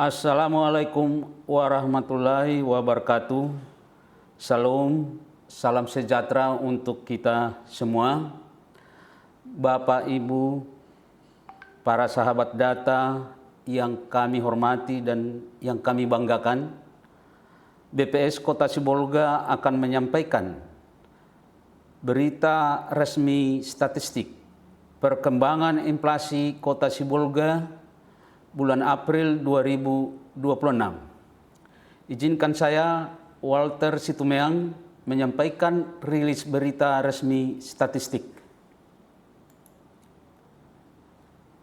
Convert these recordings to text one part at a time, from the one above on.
Assalamualaikum warahmatullahi wabarakatuh. Salam, salam sejahtera untuk kita semua. Bapak, Ibu, para sahabat data yang kami hormati dan yang kami banggakan, BPS Kota Sibolga akan menyampaikan berita resmi statistik perkembangan inflasi Kota Sibolga bulan April 2026. Izinkan saya, Walter Situmeang, menyampaikan rilis berita resmi statistik.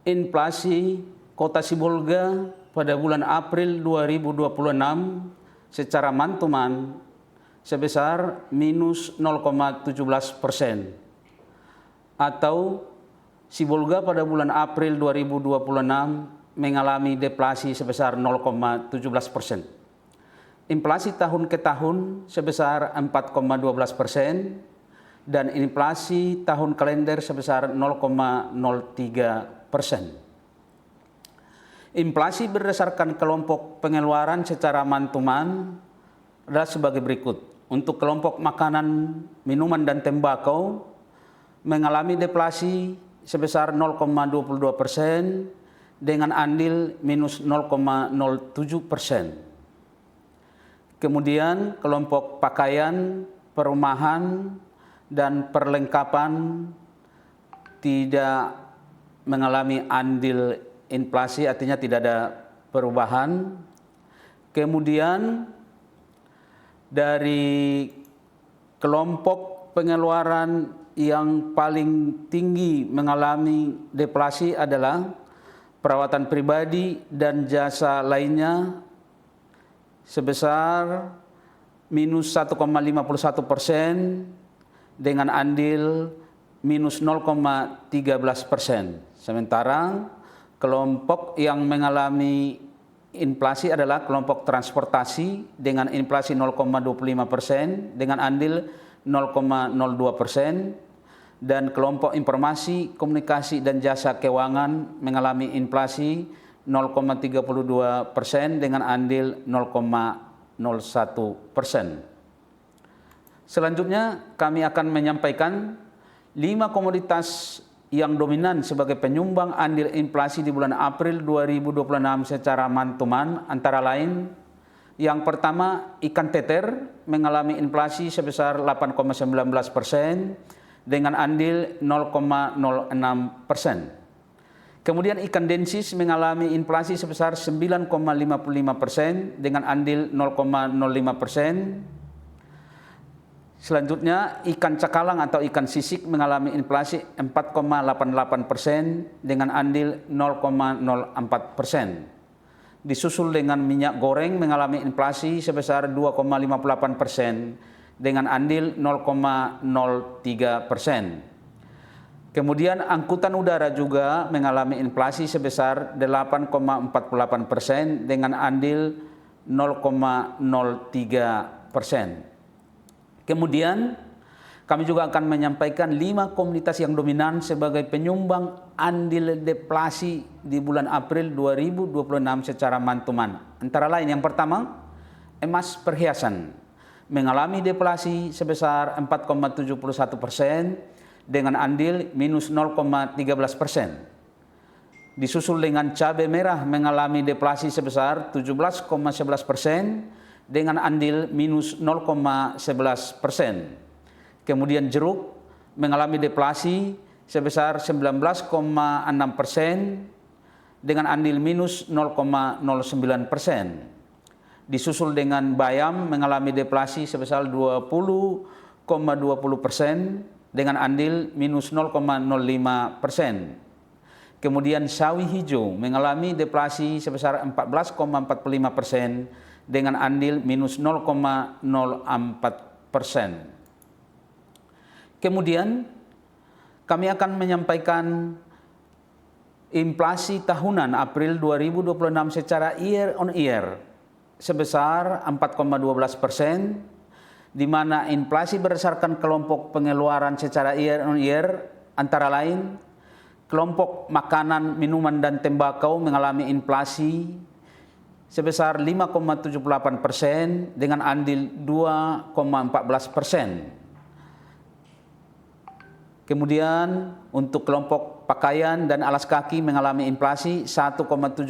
Inflasi Kota Sibolga pada bulan April 2026 secara mantuman sebesar minus 0,17%, atau Sibolga pada bulan April 2026 mengalami deflasi sebesar 0,17%. Inflasi tahun ke tahun sebesar 4,12% dan inflasi tahun kalender sebesar 0,03%. Inflasi berdasarkan kelompok pengeluaran secara mantuman adalah sebagai berikut. Untuk kelompok makanan, minuman, dan tembakau mengalami deflasi sebesar 0,22% dengan andil minus 0,07%. Kemudian kelompok pakaian, perumahan, dan perlengkapan tidak mengalami andil inflasi, artinya tidak ada perubahan. Kemudian dari kelompok pengeluaran yang paling tinggi mengalami deflasi adalah perawatan pribadi dan jasa lainnya sebesar minus 1,51% dengan andil minus 0,13%. Sementara kelompok yang mengalami inflasi adalah kelompok transportasi dengan inflasi 0,25% dengan andil 0,02%. Dan kelompok informasi, komunikasi, dan jasa keuangan mengalami inflasi 0,32% dengan andil 0,01%. Selanjutnya kami akan menyampaikan 5 komoditas yang dominan sebagai penyumbang andil inflasi di bulan April 2026 secara mantuman, antara lain yang pertama, ikan teter mengalami inflasi sebesar 8,19% dengan andil 0,06%. Kemudian ikan densis mengalami inflasi sebesar 9,55% dengan andil 0,05%. Selanjutnya ikan cakalang atau ikan sisik mengalami inflasi 4,88% dengan andil 0,04%. Disusul dengan minyak goreng mengalami inflasi sebesar 2,58% dengan andil 0,03%. Kemudian angkutan udara juga mengalami inflasi sebesar 8,48% dengan andil 0,03%. Kemudian kami juga akan menyampaikan 5 komoditas yang dominan sebagai penyumbang andil deflasi di bulan April 2026 secara mantuman. Antara lain yang pertama, emas perhiasan mengalami deflasi sebesar 4,71% dengan andil minus 0,13%. Disusul dengan cabai merah mengalami deflasi sebesar 17,11% dengan andil minus 0,11%. Kemudian jeruk mengalami deflasi sebesar 19,6% dengan andil minus 0,09%. Disusul dengan bayam mengalami deflasi sebesar 20,20% dengan andil minus 0,05%. Kemudian sawi hijau mengalami deflasi sebesar 14,45% dengan andil minus 0,04%. Kemudian kami akan menyampaikan inflasi tahunan April 2026 secara year on year sebesar 4,12%, di mana inflasi berdasarkan kelompok pengeluaran secara year on year antara lain kelompok makanan, minuman, dan tembakau mengalami inflasi sebesar 5,78% dengan andil 2,14%. Kemudian untuk kelompok pakaian dan alas kaki mengalami inflasi 1,71%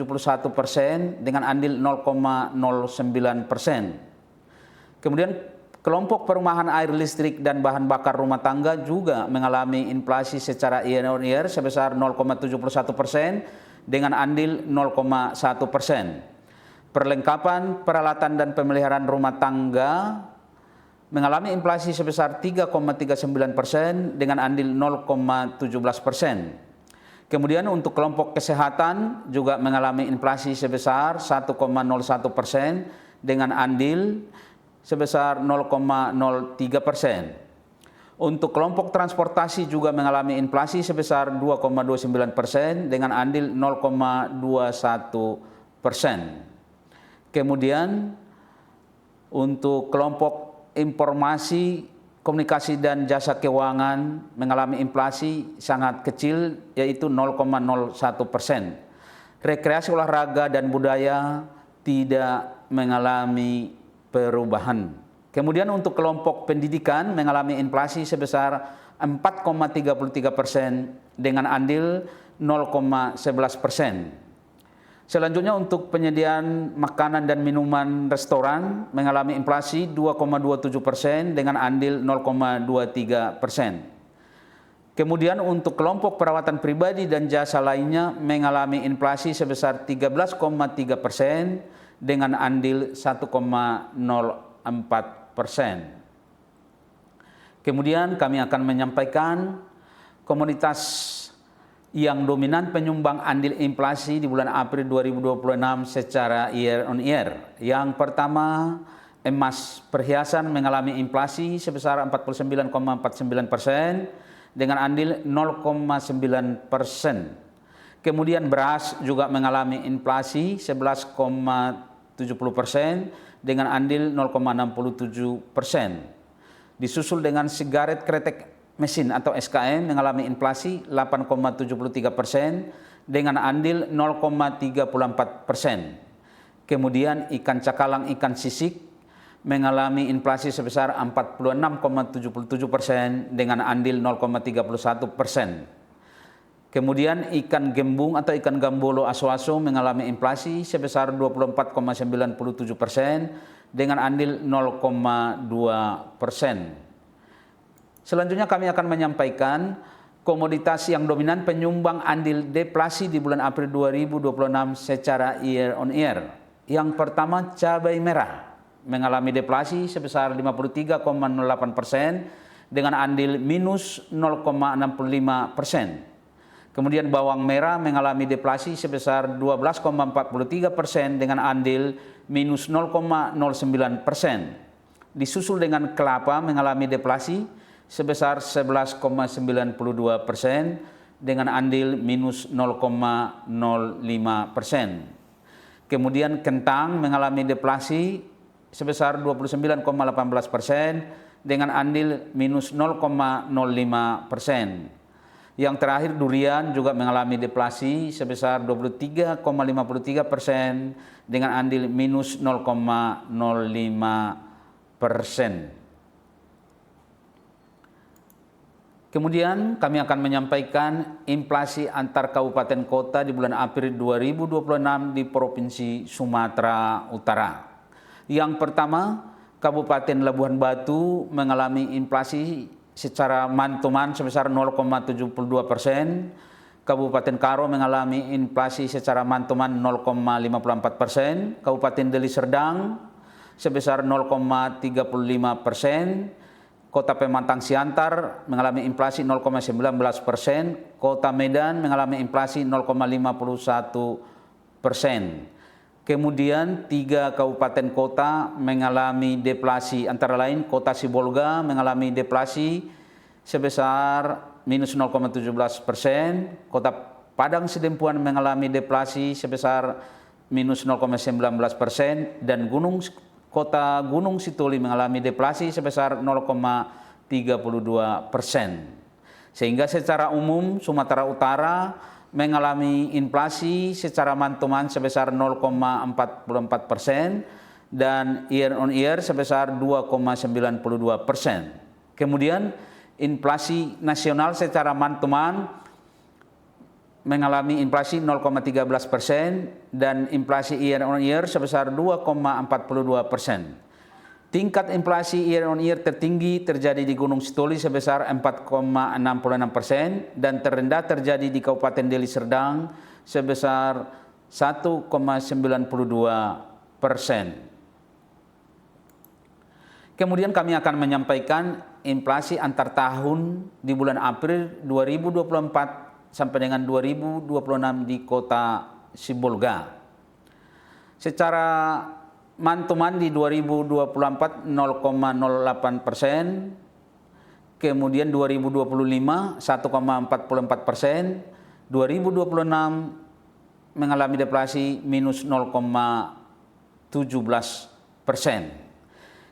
dengan andil 0,09%. Kemudian kelompok perumahan, air, listrik, dan bahan bakar rumah tangga juga mengalami inflasi secara year on year sebesar 0,71% dengan andil 0,1%. Perlengkapan, peralatan, dan pemeliharaan rumah tangga mengalami inflasi sebesar 3,39% dengan andil 0,17%. Kemudian untuk kelompok kesehatan juga mengalami inflasi sebesar 1,01% dengan andil sebesar 0,03%. Untuk kelompok transportasi juga mengalami inflasi sebesar 2,29% dengan andil 0,21%. Kemudian untuk kelompok informasi, komunikasi, dan jasa keuangan mengalami inflasi sangat kecil yaitu 0,01%. Rekreasi, olahraga, dan budaya tidak mengalami perubahan. Kemudian untuk kelompok pendidikan mengalami inflasi sebesar 4,33% dengan andil 0,11%. Selanjutnya untuk penyediaan makanan dan minuman restoran mengalami inflasi 2,27% dengan andil 0,23%. Kemudian untuk kelompok perawatan pribadi dan jasa lainnya mengalami inflasi sebesar 13,3% dengan andil 1,04%. Kemudian kami akan menyampaikan komoditas yang dominan penyumbang andil inflasi di bulan April 2026 secara year on year. Yang pertama, emas perhiasan mengalami inflasi sebesar 49,49% dengan andil 0,9%. Kemudian beras juga mengalami inflasi 11,70% dengan andil 0,67%. Disusul dengan sigaret kretek mesin atau SKM mengalami inflasi 8,73% dengan andil 0,34%. Kemudian ikan cakalang, ikan sisik mengalami inflasi sebesar 46,77% dengan andil 0,31%. Kemudian ikan gembung atau ikan gambolo aso-aso mengalami inflasi sebesar 24,97% dengan andil 0,2%. Selanjutnya kami akan menyampaikan komoditas yang dominan penyumbang andil deflasi di bulan April 2026 secara year on year. Yang pertama, cabai merah mengalami deflasi sebesar 53,08% dengan andil minus 0,65%. Kemudian bawang merah mengalami deflasi sebesar 12,43% dengan andil minus 0,09%. Disusul dengan kelapa mengalami deflasi sebesar 11,92% dengan andil minus 0,05%. Kemudian kentang mengalami deflasi sebesar 29,18% dengan andil minus 0,05%. Yang terakhir durian juga mengalami deflasi sebesar 23,53% dengan andil minus 0,05%. Kemudian kami akan menyampaikan inflasi antar kabupaten kota di bulan April 2026 di Provinsi Sumatera Utara. Yang pertama, Kabupaten Labuhan Batu mengalami inflasi secara man-to-man sebesar 0,72%. Kabupaten Karo mengalami inflasi secara man-to-man 0,54%. Kabupaten Deli Serdang sebesar 0,35%. Kota Pematang Siantar mengalami inflasi 0,19%, Kota Medan mengalami inflasi 0,51%. Kemudian 3 kabupaten kota mengalami deflasi, antara lain Kota Sibolga mengalami deflasi sebesar minus 0,17%, Kota Padang Sidempuan mengalami deflasi sebesar minus 0,19%, dan Kota Gunung Sitoli mengalami deflasi sebesar 0,32%. Sehingga secara umum Sumatera Utara mengalami inflasi secara month-to-month sebesar 0,44% dan year on year sebesar 2,92%. Kemudian inflasi nasional secara month-to-month mengalami inflasi 0,13% dan inflasi year on year sebesar 2,42%. Tingkat inflasi year on year tertinggi terjadi di Gunung Sitoli sebesar 4,66% dan terendah terjadi di Kabupaten Deli Serdang sebesar 1,92%. Kemudian kami akan menyampaikan inflasi antar tahun di bulan April 2024 sampai dengan 2026 di Kota Sibolga. Secara month-to-month di 2024 0,08%, kemudian 2025 1,44%, 2026 mengalami deflasi minus 0,17%.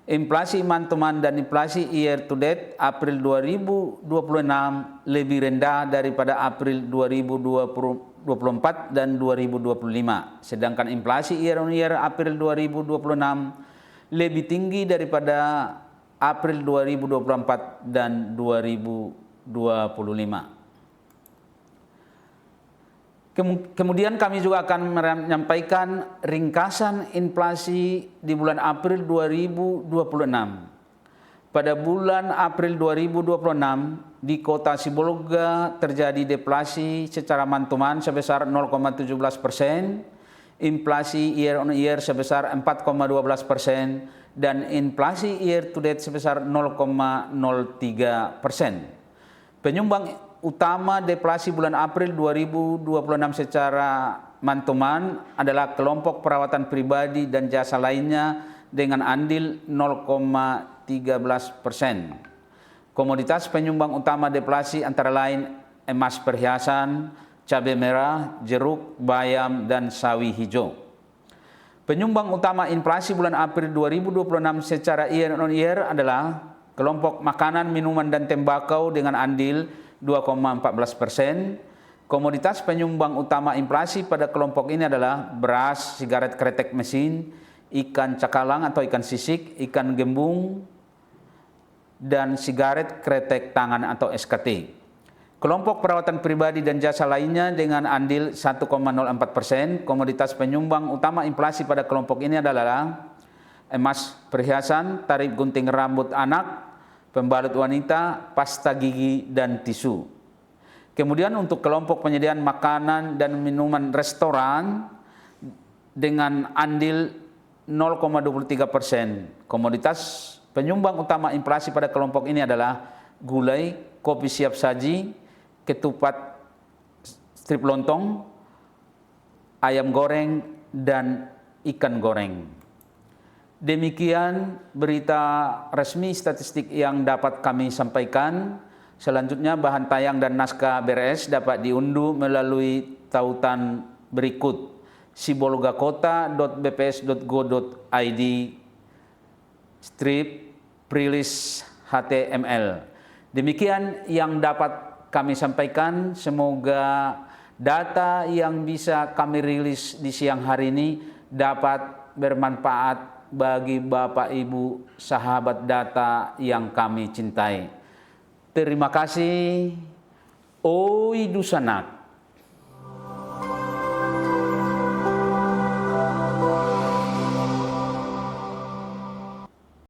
Inflasi month-to-month dan inflasi year to date April 2026 lebih rendah daripada April 2024 dan 2025. Sedangkan inflasi year on year April 2026 lebih tinggi daripada April 2024 dan 2025. Kemudian kami juga akan menyampaikan ringkasan inflasi di bulan April 2026. Pada bulan April 2026 di Kota Sibolga terjadi deflasi secara month-to-month sebesar 0,17%, inflasi year on year sebesar 4,12% dan inflasi year to date sebesar 0,03%. Penyumbang utama deflasi bulan April 2026 secara month-to-month adalah kelompok perawatan pribadi dan jasa lainnya dengan andil 0,13%. Komoditas penyumbang utama deflasi antara lain emas perhiasan, cabai merah, jeruk, bayam, dan sawi hijau. Penyumbang utama inflasi bulan April 2026 secara year on year adalah kelompok makanan, minuman, dan tembakau dengan andil 2,14%. Komoditas penyumbang utama inflasi pada kelompok ini adalah beras, sigaret kretek mesin, ikan cakalang atau ikan sisik, ikan gembung, dan sigaret kretek tangan atau SKT. Kelompok perawatan pribadi dan jasa lainnya dengan andil 1,04%. Komoditas penyumbang utama inflasi pada kelompok ini adalah emas perhiasan, tarif gunting rambut anak, pembalut wanita, pasta gigi, dan tisu. Kemudian untuk kelompok penyediaan makanan dan minuman restoran dengan andil 0,23%. Komoditas penyumbang utama inflasi pada kelompok ini adalah gulai, kopi siap saji, ketupat strip lontong, ayam goreng, dan ikan goreng. Demikian berita resmi statistik yang dapat kami sampaikan. Selanjutnya bahan tayang dan naskah BRS dapat diunduh melalui tautan berikut: sibolgakota.bps.go.id strip release HTML. Demikian yang dapat kami sampaikan. Semoga data yang bisa kami rilis di siang hari ini dapat bermanfaat bagi Bapak Ibu sahabat data yang kami cintai. Terima kasih. Oi Dusanak.